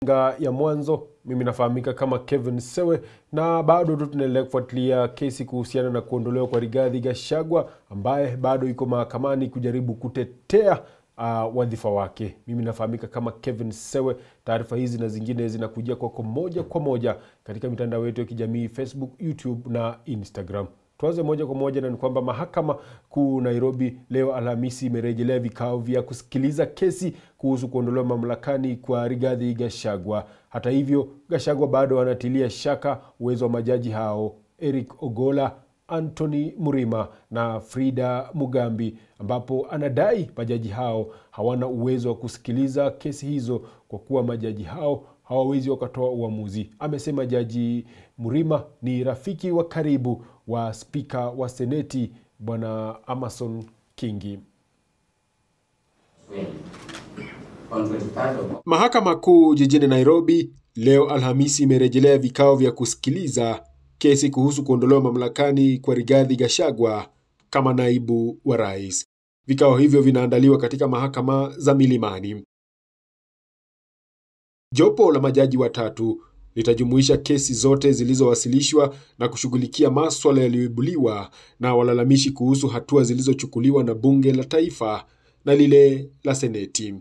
Ya Mwanzo, mimi nafahamika kama Kevin Sewe, na bado tunaendelea kufuatilia kesi kuhusiana na kuondolewa kwa Rigathi Gachagua ambaye bado yuko mahakamani kujaribu kutetea wadhifa wake. Mimi nafahamika kama Kevin Sewe. Taarifa hizi na zingine zinakujia kwako moja kwa moja katika mitandao yetu ya kijamii Facebook, YouTube na Instagram. Tuanze moja kwa moja na ni kwamba mahakama kuu Nairobi leo Alhamisi imerejelea vikao vya kusikiliza kesi kuhusu kuondolewa mamlakani kwa Rigathi Gachagua. Hata hivyo, Gachagua bado anatilia shaka uwezo wa majaji hao Eric Ogolla, Anthony Murima na Frida Mugambi, ambapo anadai majaji hao hawana uwezo wa kusikiliza kesi hizo kwa kuwa majaji hao hawawezi wakatoa uamuzi. Amesema Jaji Murima ni rafiki wa karibu wa spika wa Seneti Bwana Amason Kingi. Mahakama kuu jijini Nairobi leo Alhamisi imerejelea vikao vya kusikiliza kesi kuhusu kuondolewa mamlakani kwa Rigathi Gachagua kama naibu wa rais. Vikao hivyo vinaandaliwa katika mahakama za Milimani. Jopo la majaji watatu litajumuisha kesi zote zilizowasilishwa na kushughulikia maswala yaliyoibuliwa na walalamishi kuhusu hatua zilizochukuliwa na bunge la taifa na lile la seneti.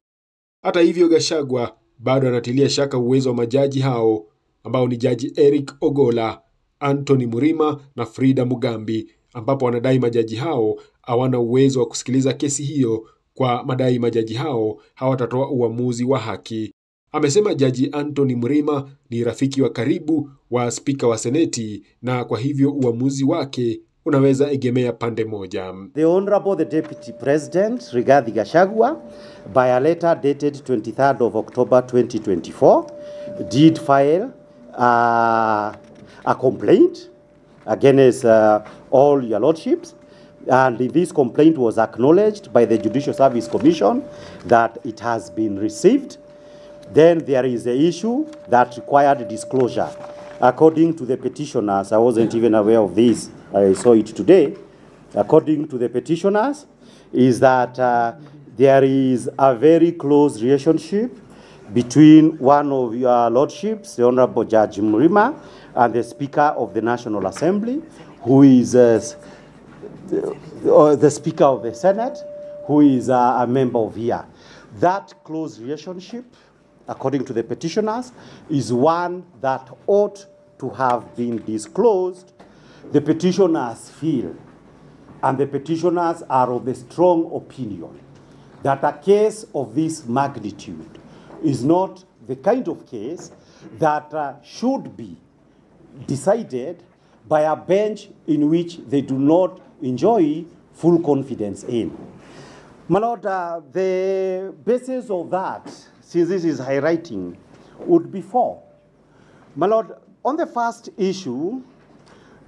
Hata hivyo, Gachagua bado anatilia shaka uwezo wa majaji hao ambao ni Jaji Eric Ogolla, Anthony Murima na Frida Mugambi, ambapo anadai majaji hao hawana uwezo wa kusikiliza kesi hiyo kwa madai majaji hao hawatatoa uamuzi wa haki. Amesema Jaji Anthony Murima ni rafiki wa karibu wa spika wa Seneti na kwa hivyo uamuzi wake unaweza egemea pande moja. The Honorable the Deputy President Rigathi Gachagua, by a letter dated 23rd of October 2024, did file a complaint against all your lordships, and this complaint was acknowledged by the Judicial Service Commission that it has been received. Then there is an issue that required disclosure. According to the petitioners, I wasn't even aware of this, I saw it today. According to the petitioners, is that there is a very close relationship between one of your lordships, the Honorable Judge Murima, and the Speaker of the National Assembly, who is the Speaker of the Senate, who is a member of here. That close relationship, according to the petitioners, is one that ought to have been disclosed. The petitioners feel, and the petitioners are of the strong opinion, that a case of this magnitude is not the kind of case that should be decided by a bench in which they do not enjoy full confidence in. My Lord, the basis of that, since this is highlighting, would be four. My Lord, on the first issue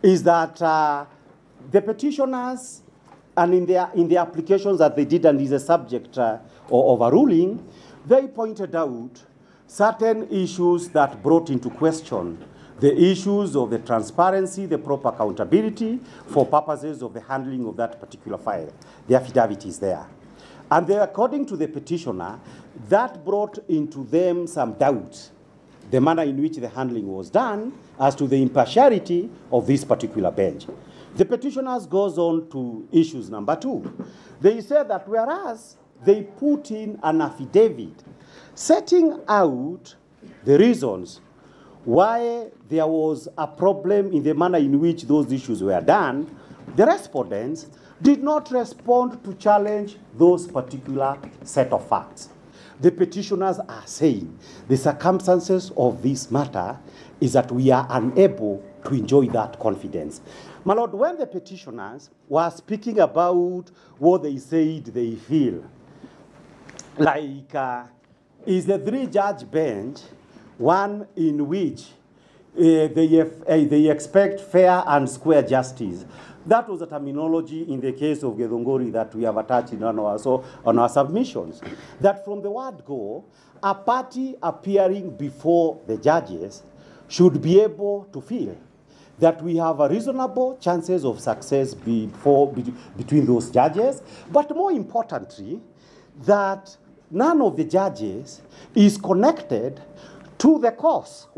is that the petitioners, and in the applications that they did and is a subject of a ruling, they pointed out certain issues that brought into question the issues of the transparency, the proper accountability for purposes of the handling of that particular file. The affidavit is there. And according to the petitioner, that brought into them some doubt, the manner in which the handling was done as to the impartiality of this particular bench. The petitioners goes on to issues number two. They say that whereas they put in an affidavit setting out the reasons why there was a problem in the manner in which those issues were done, the respondents did not respond to challenge those particular set of facts. The petitioners are saying the circumstances of this matter is that we are unable to enjoy that confidence. My Lord, when the petitioners were speaking about what they said they feel, like is the three-judge bench one in which they expect fair and square justice. That was a terminology in the case of Githunguri that we have attached on our submissions. That from the word go, a party appearing before the judges should be able to feel that we have a reasonable chances of success between those judges, but more importantly, that none of the judges is connected to the cause,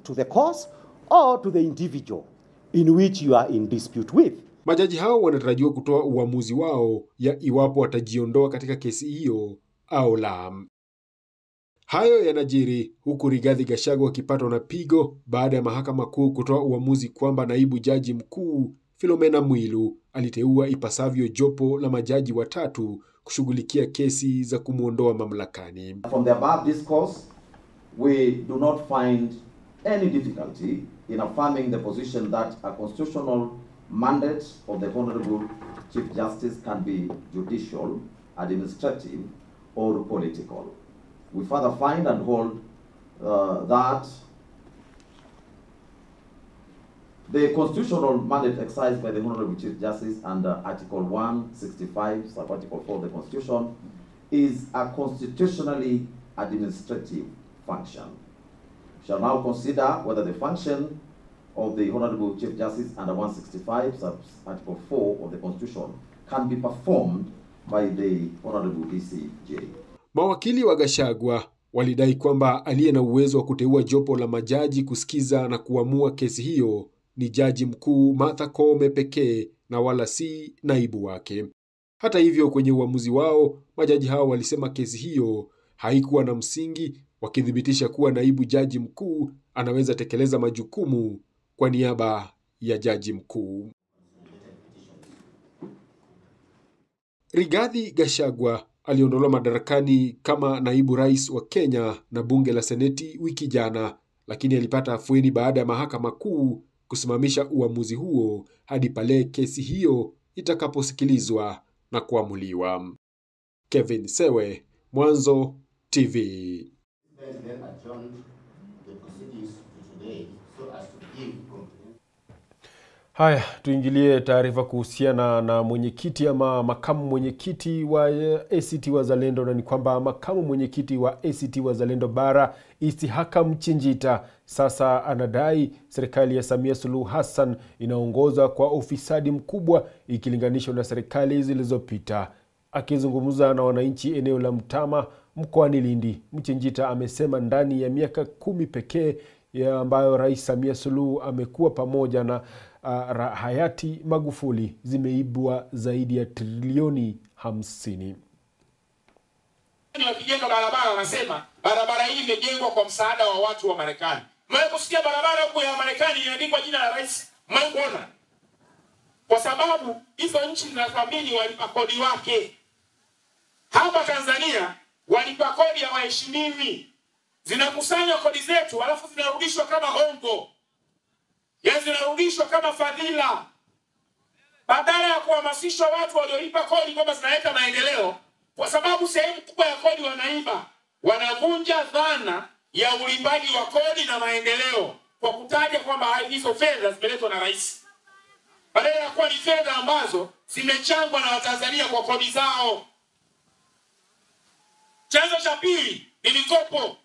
to the cause or to the individual in which you are in dispute with. Majaji hao wanatarajiwa kutoa uamuzi wao ya iwapo watajiondoa katika kesi hiyo au la. Hayo yanajiri huku Rigathi Gachagua akipatwa na pigo baada ya mahakama kuu kutoa uamuzi kwamba naibu jaji mkuu Philomena Mwilu aliteua ipasavyo jopo la majaji watatu kushughulikia kesi za kumuondoa mamlakani. From the above discourse, we do not find any difficulty in affirming the position that a constitutional mandate of the Honorable Chief Justice can be judicial, administrative, or political. We further find and hold that the constitutional mandate exercised by the Honorable Chief Justice under Article 165, sub-Article 4 of the Constitution, is a constitutionally administrative function. We shall now consider whether the function of the Honorable Chief Justice under 165, sub-Article 4 of the Constitution can be performed by the Honorable DCJ. Mawakili wa Gachagua walidai kwamba aliye na uwezo wa kuteua jopo la majaji kusikiza na kuamua kesi hiyo ni jaji mkuu Martha Koome pekee na wala si naibu wake. Hata hivyo, kwenye uamuzi wao, majaji hao walisema kesi hiyo haikuwa na msingi, wakithibitisha kuwa naibu jaji mkuu anaweza tekeleza majukumu kwa niaba ya jaji mkuu. Rigathi Gachagua aliondolewa madarakani kama naibu rais wa Kenya na bunge la seneti wiki jana, lakini alipata afueni baada ya mahakama kuu kusimamisha uamuzi huo hadi pale kesi hiyo itakaposikilizwa na kuamuliwa. Kevin Sewe, Mwanzo TV. Haya, tuingilie taarifa kuhusiana na mwenyekiti ama makamu mwenyekiti wa ACT Wazalendo, na ni kwamba makamu mwenyekiti wa ACT Wazalendo bara Mchinjita sasa anadai serikali ya Samia Suluhu Hassan inaongoza kwa ufisadi mkubwa ikilinganishwa na serikali zilizopita. Akizungumza na wananchi eneo la Mtama mkoani Lindi, Mchinjita amesema ndani ya miaka 10 pekee ambayo Rais Samia Suluhu amekuwa pamoja na hayati Magufuli zimeibwa zaidi ya trilioni 50. Wakijenga barabara wanasema barabara hii imejengwa kwa msaada wa watu wa Marekani. Mmewahi kusikia barabara huko ya Marekani inaandikwa jina la rais? Mmewahi kuona? Kwa sababu hizo nchi zinathamini walipa kodi wake. Hapa Tanzania walipa kodi ya waheshimiwi. Zinakusanywa kodi zetu alafu zinarudishwa kama hongo. Yaani zinarudishwa kama fadhila. Badala ya kuhamasisha watu waliolipa kodi kwamba zinaleta maendeleo, kwa sababu sehemu kubwa ya kodi wanaiba, wanavunja dhana ya ulipaji wa kodi na maendeleo kwa kutaja kwamba hizo fedha zimeletwa na rais. Badala ya kuwa ni fedha ambazo zimechangwa na Watanzania kwa kodi zao. Chanzo cha pili ni mikopo.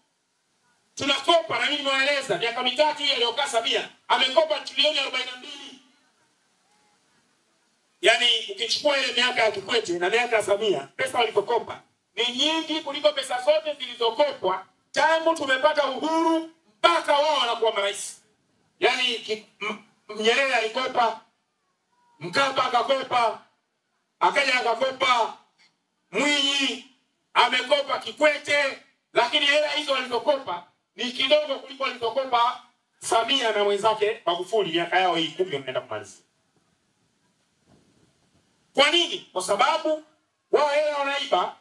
Tunakopa, na mimi nimeeleza miaka mitatu hii aliyokaa Samia amekopa trilioni 42. Yaani ukichukua ile miaka ya Kikwete na miaka ya Samia, pesa walikokopa ni nyingi kuliko pesa zote zilizokopwa tangu tumepata uhuru mpaka wao wanakuwa marais. Yaani Nyerere alikopa, Mkapa akakopa, akaja akakopa, Mwinyi amekopa, Kikwete, lakini hela hizo walizokopa ni kidogo kuliko walizokopa Samia na mwenzake Magufuli miaka yao hii 10 wanaenda kumaliza. Kwa nini? Kwa sababu wao hela wanaiba,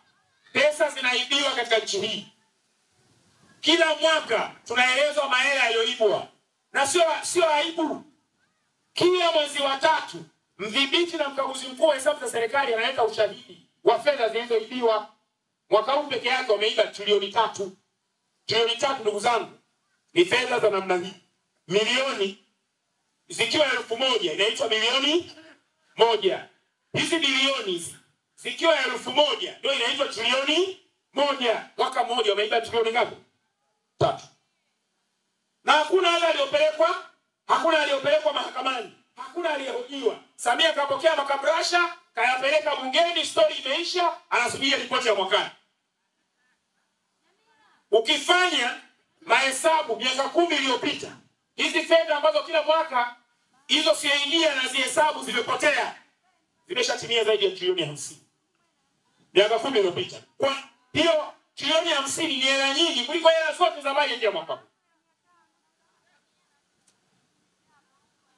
pesa zinaibiwa katika nchi hii. Kila mwaka tunaelezwa mahela yaliyoibwa. Na sio aibu. Kila mwezi wa 3 mdhibiti na mkaguzi mkuu wa hesabu za serikali analeta ushahidi wa fedha zilizoibiwa. Mwaka huu peke yake wameiba trilioni 3. Trilioni 3, ndugu zangu, ni fedha za namna hii. Milioni zikiwa 1000 inaitwa milioni 1. Hizi bilioni zikiwa 1000 ndio inaitwa trilioni 1. Mwaka mmoja wameiba trilioni ngapi? 3. Na hakuna aliyopelekwa mahakamani. Hakuna aliyehojiwa. Samia kapokea makabrasha, kayapeleka bungeni, story imeisha, anasubiri ripoti ya mwakani. Ukifanya mahesabu sababu miaka 10 iliyopita hizi fedha ambazo kila mwaka hizo siaingia na zihesabu zimepotea, zimeshatimia zaidi ya trilioni 50 miaka 10 iliyopita. Kwa hiyo trilioni 50 ni hela nyingi kuliko hela zote za bajeti ya mwaka.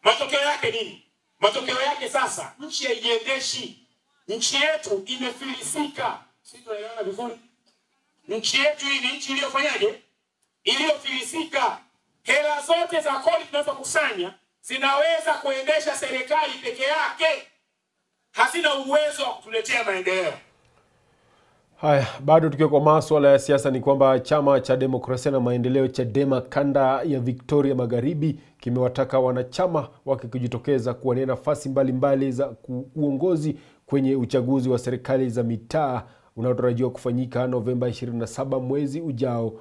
Matokeo yake nini? Matokeo yake sasa nchi haijiendeshi. Nchi yetu imefilisika. Sisi tunaelewana vizuri? Nchi yetu hii ni nchi iliyofanyaje? Iliyofilisika. Hela zote za kodi tunazokusanya zinaweza kuendesha serikali peke yake. Hazina uwezo wa kutuletea maendeleo. Haya, bado tukiwa kwa masuala ya siasa ni kwamba chama cha demokrasia na maendeleo Chadema kanda ya Victoria Magharibi kimewataka wanachama wake kujitokeza kuwania nafasi mbalimbali za uongozi kwenye uchaguzi wa serikali za mitaa unaotarajiwa kufanyika Novemba 27 mwezi ujao,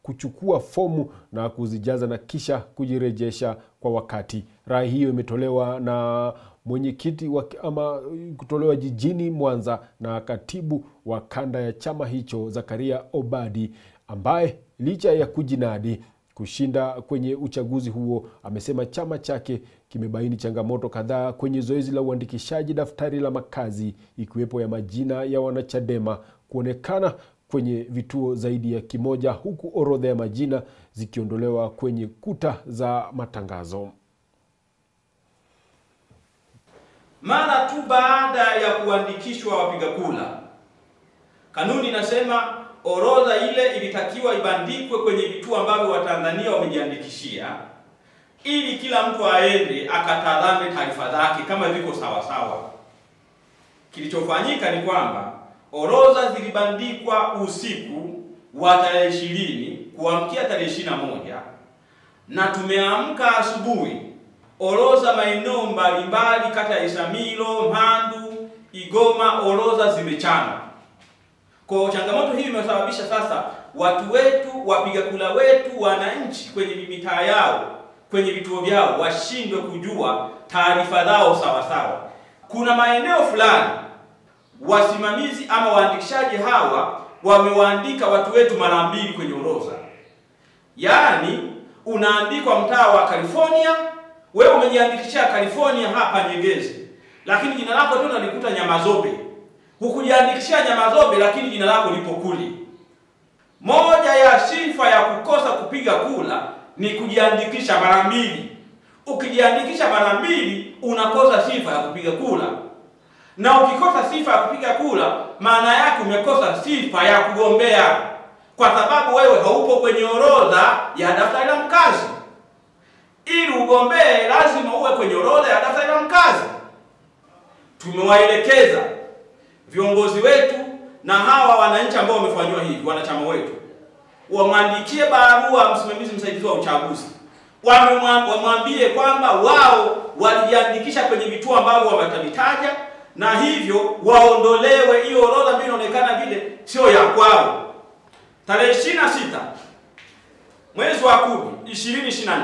kuchukua fomu na kuzijaza na kisha kujirejesha kwa wakati. Rai hiyo imetolewa na mwenyekiti kutolewa jijini Mwanza na katibu wa kanda ya chama hicho Zakaria Obadi, ambaye licha ya kujinadi kushinda kwenye uchaguzi huo amesema chama chake kimebaini changamoto kadhaa kwenye zoezi la uandikishaji daftari la makazi, ikiwepo ya majina ya wanachadema kuonekana kwenye vituo zaidi ya kimoja, huku orodha ya majina zikiondolewa kwenye kuta za matangazo. Mara tu baada ya kuandikishwa wapiga kura, kanuni inasema orodha ile ilitakiwa ibandikwe kwenye vituo ambavyo Watanzania wamejiandikishia, ili kila mtu aende akatazame taarifa zake kama ziko sawa sawa. Kilichofanyika ni kwamba orodha zilibandikwa usiku wa tarehe 20 kuamkia tarehe 21, na tumeamka asubuhi orodha maeneo mbalimbali kata ya Isamilo, Mhandu, Igoma, orodha zimechana. Kwa changamoto hii imesababisha sasa watu wetu, wapiga kura wetu, wananchi kwenye mitaa yao, kwenye vituo vyao washindwe kujua taarifa zao sawa sawa. Kuna maeneo fulani wasimamizi ama waandikishaji hawa wamewaandika watu wetu mara mbili kwenye orodha. Yaani unaandikwa mtaa wa California, wewe umejiandikishia California hapa Nyegezi, lakini jina lako tena likuta Nyamazobe. Hukujiandikishia Nyamazobe lakini jina lako lipo kule. Moja ya sifa ya kukosa kupiga kura ni kujiandikisha mara mbili. Ukijiandikisha mara mbili unakosa sifa ya kupiga kura. Na ukikosa sifa ya kupiga kura, maana yake umekosa sifa ya kugombea, kwa sababu wewe haupo kwenye orodha ya daftari la mkazi. Ili ugombee lazima uwe kwenye orodha ya daftari la mkazi. Tumewaelekeza viongozi wetu na hawa wananchi ambao wamefanywa hivi, wanachama wetu, wamwandikie barua msimamizi msaidizi wa uchaguzi. Wamwambie kwamba wao walijiandikisha kwenye vituo ambavyo wametanitaja, na hivyo waondolewe hiyo orodha ambayo inaonekana vile sio ya kwao. Tarehe 26 mwezi wa 10 2024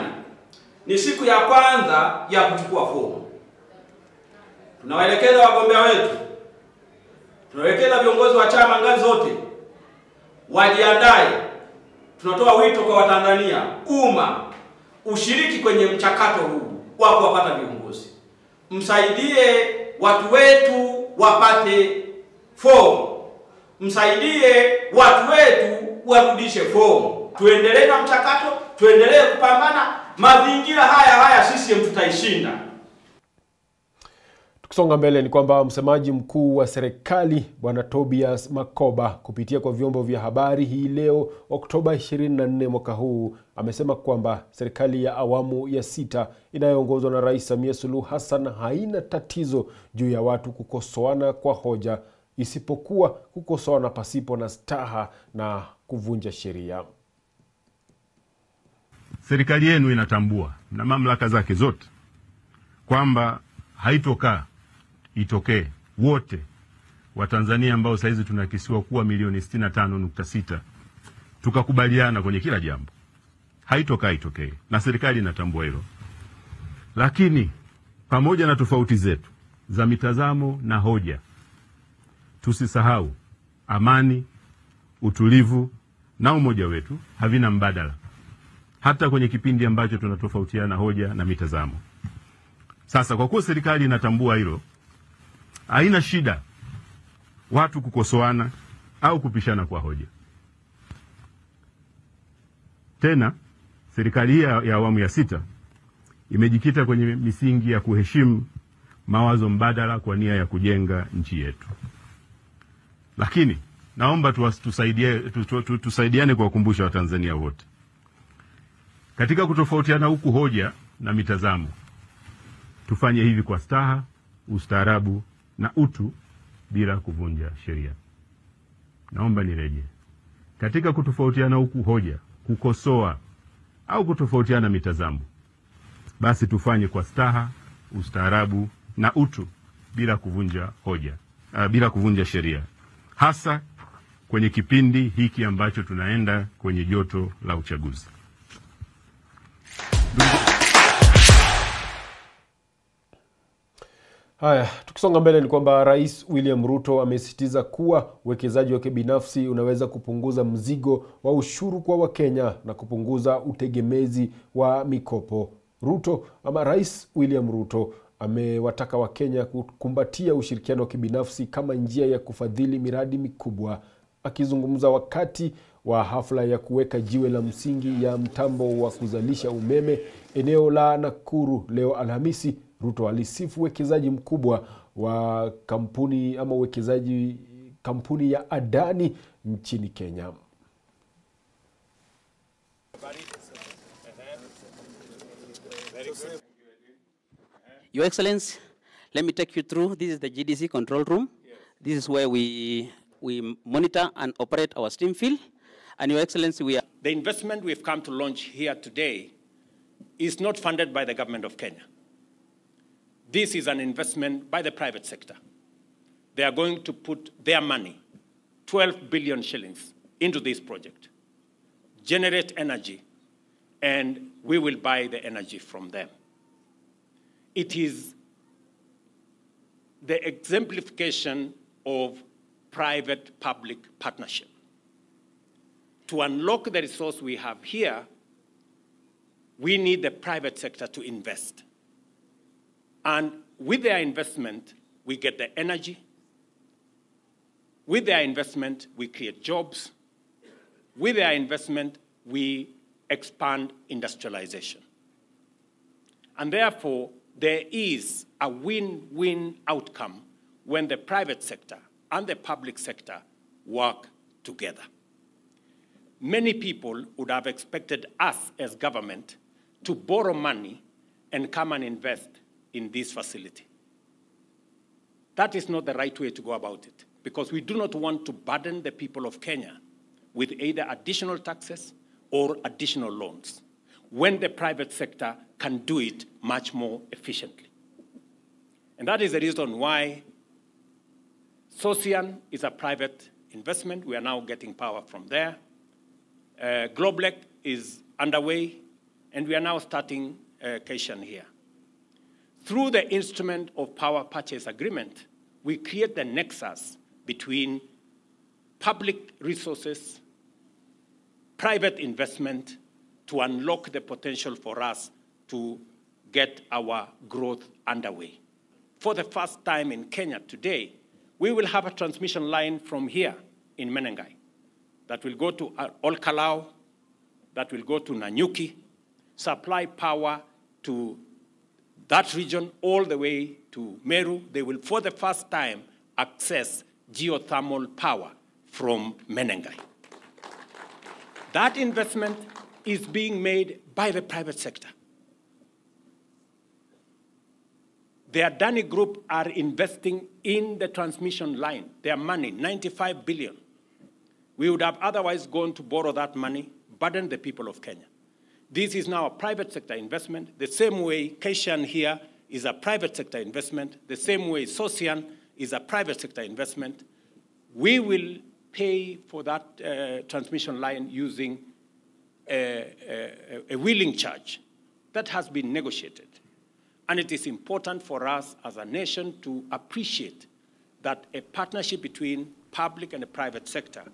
ni siku ya kwanza ya kuchukua fomu. Tunawaelekeza wagombea wetu, tunawaelekeza viongozi wa chama ngazi zote wajiandae. Tunatoa wito kwa Watanzania, umma, ushiriki kwenye mchakato huu wa kuwapata viongozi. Msaidie watu wetu wapate fomu. Msaidie watu wetu warudishe fomu. Tuendelee na mchakato, tuendelee kupambana. Mazingira haya CCM tutaishinda. Tukisonga mbele ni kwamba msemaji mkuu wa serikali Bwana Tobias Makoba kupitia kwa vyombo vya habari hii leo Oktoba 24 mwaka huu amesema kwamba serikali ya awamu ya 6 inayoongozwa na Rais Samia Suluhu Hassan haina tatizo juu ya watu kukosoana kwa hoja, isipokuwa kukosoana pasipo na staha na kuvunja sheria. Serikali yenu inatambua na mamlaka zake zote kwamba haitokaa itokee wote Watanzania ambao saizi tunakisiwa kuwa milioni 65.6 tukakubaliana kwenye kila jambo. Haitokaa itokee, na serikali inatambua hilo. Lakini pamoja na tofauti zetu za mitazamo na hoja, tusisahau amani, utulivu na umoja wetu havina mbadala. hata kwenye kipindi ambacho tunatofautiana hoja na mitazamo. Sasa kwa kuwa serikali inatambua hilo, haina shida watu kukosoana au kupishana kwa hoja. Tena serikali hii ya awamu ya 6 imejikita kwenye misingi ya kuheshimu mawazo mbadala kwa nia ya kujenga nchi yetu. Lakini naomba tusaidiane kuwakumbusha Watanzania wote, katika kutofautiana huku hoja na mitazamo, tufanye hivi kwa staha, ustaarabu na utu, bila kuvunja sheria. Naomba nirejee, katika kutofautiana huku hoja, kukosoa au kutofautiana mitazamo, basi tufanye kwa staha, ustaarabu na utu, bila kuvunja bila kuvunja sheria, hasa kwenye kipindi hiki ambacho tunaenda kwenye joto la uchaguzi. Haya, tukisonga mbele ni kwamba Rais William Ruto amesisitiza kuwa uwekezaji wake binafsi unaweza kupunguza mzigo wa ushuru kwa Wakenya na kupunguza utegemezi wa mikopo. Rais William Ruto amewataka Wakenya kukumbatia ushirikiano wa kibinafsi kama njia ya kufadhili miradi mikubwa. Akizungumza wakati wa hafla ya kuweka jiwe la msingi ya mtambo wa kuzalisha umeme eneo la Nakuru leo Alhamisi, Ruto alisifu uwekezaji mkubwa wa kampuni ya Adani nchini Kenya. Your Excellency, let me take you through. This is the GDC control room. This is where we monitor and operate our steam field. And Your Excellency, the investment we've come to launch here today is not funded by the government of Kenya. This is an investment by the private sector. They are going to put their money, 12 billion shillings, into this project, generate energy, and we will buy the energy from them. It is the exemplification of private-public partnership. To unlock the resource we have here, we need the private sector to invest. And with their investment, we get the energy. With their investment, we create jobs. With their investment, we expand industrialization. And therefore, there is a win-win outcome when the private sector and the public sector work together. Many people would have expected us as government to borrow money and come and invest in this facility. That is not the right way to go about it, because we do not want to burden the people of Kenya with either additional taxes or additional loans, when the private sector can do it much more efficiently. And that is the reason why Socian is a private investment. We are now getting power from there. Globlec is underway, and we are now starting Kaishan here. Through the instrument of power purchase agreement, we create the nexus between public resources, private investment, to unlock the potential for us to get our growth underway. For the first time in Kenya today, we will have a transmission line from here in Menengai that will go to Olkalau, that will go to Nanyuki, supply power to that region all the way to Meru. They will, for the first time, access geothermal power from Menengai. That investment is being made by the private sector. The Adani Group are investing in the transmission line. Their money, 95 billion. We would have otherwise gone to borrow that money, burden the people of Kenya. This is now a private sector investment, the same way Kaishan here is a private sector investment, the same way Socian is a private sector investment. We will pay for that transmission line using a wheeling charge that has been negotiated. And it is important for us as a nation to appreciate that a partnership between public and the private sector.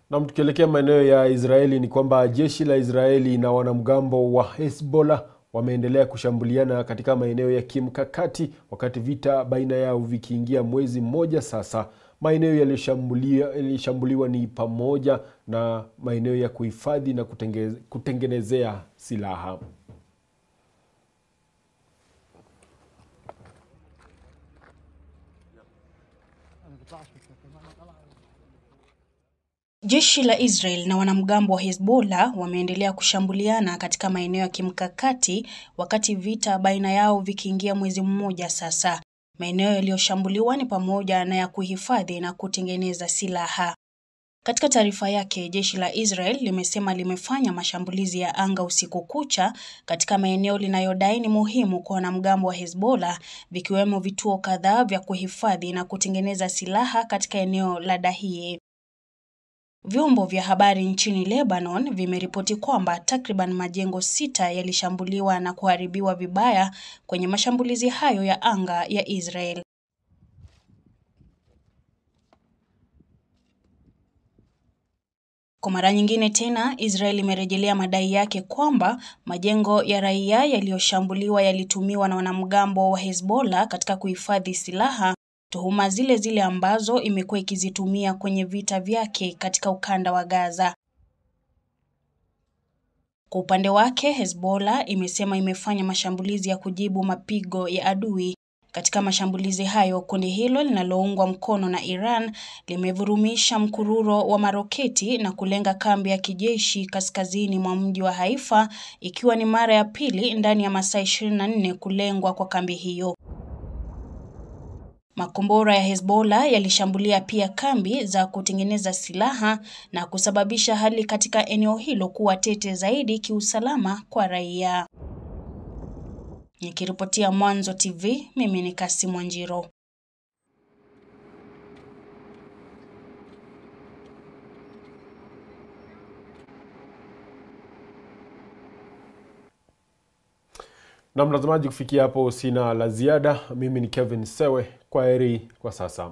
Na tukielekea maeneo ya Israeli ni kwamba jeshi la Israeli na wanamgambo wa Hezbollah wameendelea kushambuliana katika maeneo ya kimkakati wakati vita baina yao vikiingia mwezi mmoja sasa. Maeneo yalishambuliwa ni pamoja na maeneo ya kuhifadhi na kutengenezea silaha. Jeshi la Israel na wanamgambo wa Hezbollah wameendelea kushambuliana katika maeneo ya kimkakati wakati vita baina yao vikiingia mwezi mmoja sasa. Maeneo yaliyoshambuliwa ni pamoja na ya kuhifadhi na kutengeneza silaha. Katika taarifa yake, jeshi la Israel limesema limefanya mashambulizi ya anga usiku kucha katika maeneo linayodai ni muhimu kwa wanamgambo wa Hezbollah, vikiwemo vituo kadhaa vya kuhifadhi na kutengeneza silaha katika eneo la Dahie. Vyombo vya habari nchini Lebanon vimeripoti kwamba takriban majengo 6 yalishambuliwa na kuharibiwa vibaya kwenye mashambulizi hayo ya anga ya Israel. Kwa mara nyingine tena, Israel imerejelea madai yake kwamba majengo ya raia yaliyoshambuliwa yalitumiwa na wanamgambo wa Hezbollah katika kuhifadhi silaha, tuhuma zile zile ambazo imekuwa ikizitumia kwenye vita vyake katika ukanda wa Gaza. Kwa upande wake, Hezbollah imesema imefanya mashambulizi ya kujibu mapigo ya adui. Katika mashambulizi hayo, kundi hilo linaloungwa mkono na Iran limevurumisha mkururo wa maroketi na kulenga kambi ya kijeshi kaskazini mwa mji wa Haifa, ikiwa ni mara ya pili ndani ya masaa 24 kulengwa kwa kambi hiyo. Makombora ya Hezbollah yalishambulia pia kambi za kutengeneza silaha na kusababisha hali katika eneo hilo kuwa tete zaidi kiusalama kwa raia. Nikiripotia Mwanzo TV, mimi ni Kasi Mwanjiro. Na mtazamaji, kufikia hapo sina la ziada. Mimi ni Kevin Sewe. Kwaheri kwa sasa.